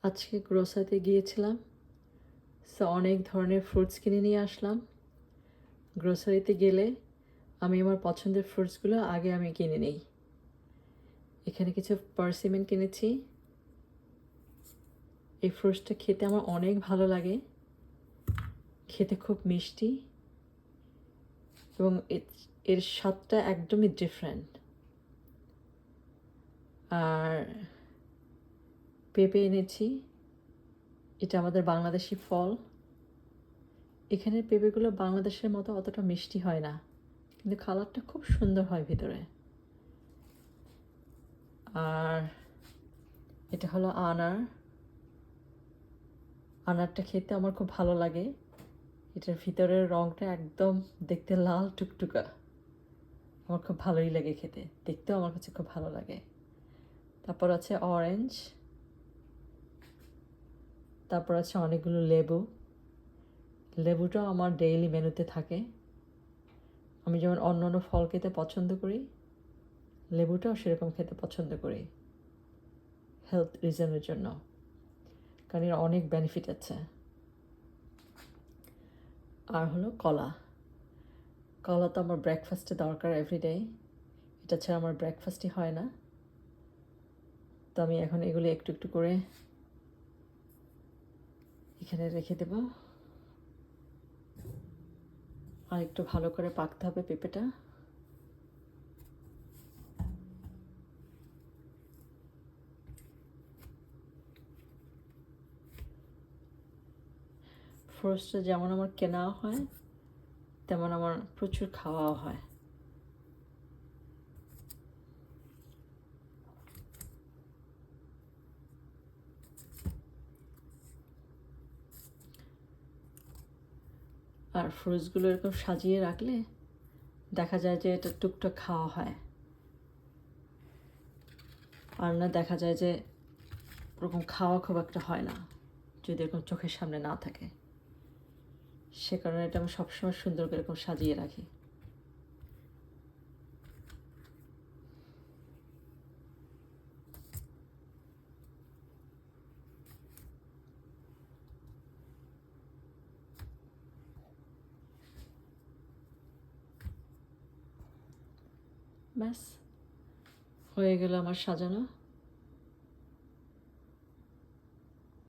আজকে গ্রোসারিতে গিয়েছিলাম। সো অনেক ধরনের ফ্রুটস কিনে নিয়ে আসলাম। গ্রোসারিতে গেলে আমি আমার পছন্দের ফ্রুটসগুলো আগে আমি কিনে নিই। এখানে কিছু পার্সিমন কিনেছি। এই ফ্রুটসটা খেতে আমার অনেক ভালো লাগে। খেতে খুব মিষ্টি এবং এর স্বাদটা একদমই ডিফারেন্ট। আর পেঁপে এনেছি। এটা আমাদের বাংলাদেশি ফল। এখানের পেঁপেগুলো বাংলাদেশের মতো অতটা মিষ্টি হয় না, কিন্তু কালারটা খুব সুন্দর হয় ভিতরে। আর এটা হলো আনারটা খেতে আমার খুব ভালো লাগে। এটার ভিতরের রঙটা একদম দেখতে লাল টুকটুকা। আমার খুব ভালোই লাগে খেতে, দেখতেও আমার কাছে খুব ভালো লাগে। তারপর আছে অরেঞ্জ, তারপর আছে অনেকগুলো লেবু। লেবুটাও আমার ডেইলি মেনুতে থাকে। আমি যেমন অন্য অন্য ফল খেতে পছন্দ করি, লেবুটাও সেরকম খেতে পছন্দ করি হেলথ রিজনের জন্য, কারণ এর অনেক বেনিফিট আছে। আর হলো কলা। কলা তো আমার ব্রেকফাস্টে দরকার এভরিডে। এটা ছাড়া আমার ব্রেকফাস্টই হয় না। তো আমি এখন এগুলি একটু একটু করে এখানে রেখে দেব। আর একটু ভালো করে পাকতে হবে পেঁপেটা। ফ্রুটসটা যেমন আমার কেনাও হয়, তেমন আমার প্রচুর খাওয়াও হয়। আর ফ্রুটসগুলো এরকম সাজিয়ে রাখলে দেখা যায় যে এটা টুকটাক খাওয়া হয়। আর না দেখা যায় যে ওরকম খাওয়া খুব একটা হয় না যদি এরকম চোখের সামনে না থাকে। সে কারণে এটা আমি সবসময় সুন্দর করে এরকম সাজিয়ে রাখি। ব্যাস, হয়ে গেল আমার সাজানো।